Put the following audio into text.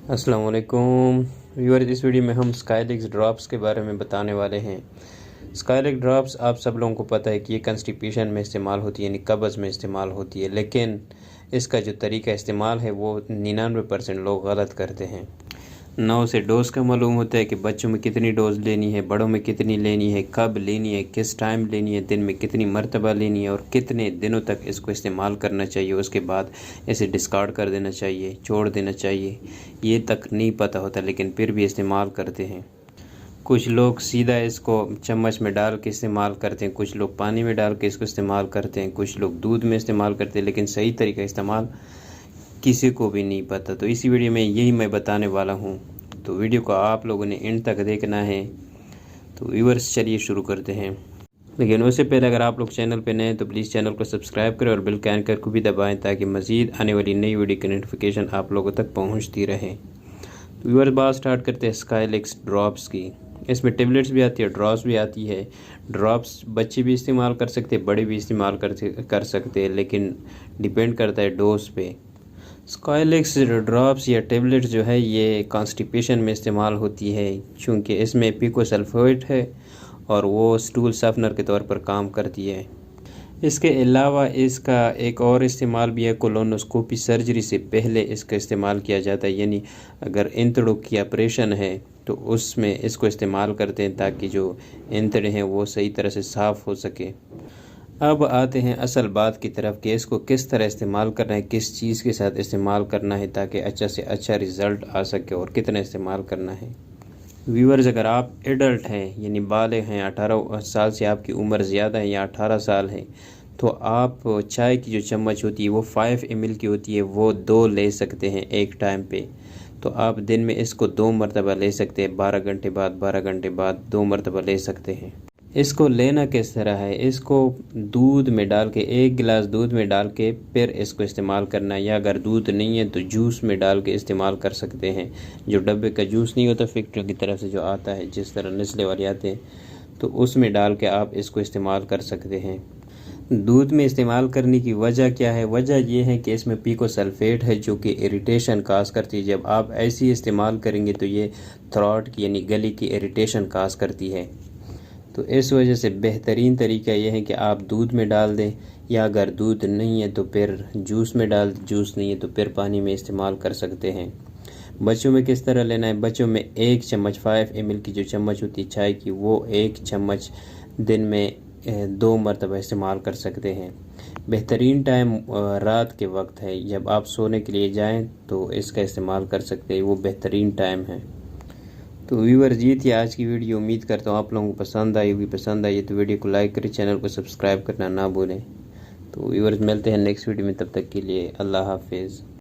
अस्सलाम वालेकुम व्यूअर। इस वीडियो में हम स्काईलेक्स ड्रॉप्स के बारे में बताने वाले हैं। स्काईलेक्स ड्रॉप्स आप सब लोगों को पता है कि ये कंस्टिपेशन में इस्तेमाल होती है, यानी कब्ज़ में इस्तेमाल होती है, लेकिन इसका जो तरीका इस्तेमाल है वो 99% लोग गलत करते हैं। ना उसे डोज़ का मालूम होता है कि बच्चों में कितनी डोज़ लेनी है, बड़ों में कितनी लेनी है, कब लेनी है, किस टाइम लेनी है, दिन में कितनी मरतबा लेनी है और कितने दिनों तक इसको इस्तेमाल करना चाहिए। उसके बाद इसे डिस्कार्ड कर देना चाहिए, छोड़ देना चाहिए, ये तक नहीं पता होता, लेकिन फिर भी इस्तेमाल करते हैं। कुछ लोग सीधा इसको चम्मच में डाल के इस्तेमाल करते हैं, कुछ लोग पानी में डाल के इसको इस्तेमाल करते हैं, कुछ लोग दूध में इस्तेमाल करते हैं, लेकिन सही तरीका इस्तेमाल किसी को भी नहीं पता। तो इसी वीडियो में यही मैं बताने वाला हूँ, तो वीडियो को आप लोगों ने एंड तक देखना है। तो व्यूअर्स चलिए शुरू करते हैं, लेकिन उससे पहले अगर आप लोग चैनल पे नए हैं तो प्लीज़ चैनल को सब्सक्राइब करें और बेल के आइकन को भी दबाएं ताकि मज़ीद आने वाली नई वीडियो की नोटिफिकेशन आप लोगों तक पहुँचती रहे। तो व्यूअर्स बात स्टार्ट करते हैं स्काईलेक्स ड्रॉप्स की। इसमें टेबलेट्स भी आती है, ड्रॉप्स भी आती है। ड्रॉप्स बच्चे भी इस्तेमाल कर सकते हैं, बड़े भी इस्तेमाल कर सकते हैं, लेकिन डिपेंड करता है डोज पे। स्काईलेक्स ड्रॉप्स या टेबलेट जो है ये कॉन्स्टिपेशन में इस्तेमाल होती है, चूँकि इसमें पिकोसल्फेट है और वो स्टूल सफनर के तौर पर काम करती है। इसके अलावा इसका एक और इस्तेमाल भी है, कोलोनोस्कोपी सर्जरी से पहले इसका इस्तेमाल किया जाता है, यानी अगर इंतड़ों की ऑपरेशन है तो उसमें इसको इस्तेमाल करते हैं ताकि जो इंतड़े हैं वो सही तरह से साफ़ हो सके। अब आते हैं असल बात की तरफ कि इसको किस तरह इस्तेमाल करना है, किस चीज़ के साथ इस्तेमाल करना है ताकि अच्छा से अच्छा रिज़ल्ट आ सके और कितना इस्तेमाल करना है। व्यूअर्स, अगर आप एडल्ट हैं यानी बालिग हैं, 18 साल से आपकी उम्र ज़्यादा है या 18 साल है, तो आप चाय की जो चम्मच होती है वो 5 ml की होती है, वो 2 ले सकते हैं एक टाइम पे। तो आप दिन में इसको 2 मरतबा ले सकते हैं, 12 घंटे बाद 12 घंटे बाद 2 मरतबा ले सकते हैं। इसको लेना किस तरह है, इसको दूध में डाल के, 1 गिलास दूध में डाल के फिर इसको इस्तेमाल करना है, या अगर दूध नहीं है तो जूस में डाल के इस्तेमाल कर सकते हैं। जो डब्बे का जूस नहीं होता फैक्ट्री की तरफ से जो आता है, जिस तरह नेस्ले वाले आते हैं, तो उसमें डाल के आप इसको इस्तेमाल कर सकते हैं। दूध में इस्तेमाल करने की वजह क्या है? वजह यह है कि इसमें पिकोसल्फेट है जो कि इरिटेशन काज करती है। जब आप ऐसी इस्तेमाल करेंगे तो ये थ्रोट की यानी गले की इरिटेशन काज करती है। तो इस वजह से बेहतरीन तरीका यह है कि आप दूध में डाल दें, या अगर दूध नहीं है तो फिर जूस में डाल, जूस नहीं है तो फिर पानी में इस्तेमाल कर सकते हैं। बच्चों में किस तरह लेना है? बच्चों में 1 चम्मच 5 ml की जो चम्मच होती है चाय की, वो 1 चम्मच दिन में 2 मरतबा इस्तेमाल कर सकते हैं। बेहतरीन टाइम रात के वक्त है, जब आप सोने के लिए जाएं तो इसका इस्तेमाल कर सकते हैं, वो बेहतरीन टाइम है। तो व्यूअर जी थी आज की वीडियो, उम्मीद करता हूँ आप लोगों को पसंद आई होगी। पसंद आई तो वीडियो को लाइक करें, चैनल को सब्सक्राइब करना ना भूलें। तो व्यूअर्स मिलते हैं नेक्स्ट वीडियो में, तब तक के लिए अल्लाह हाफिज़।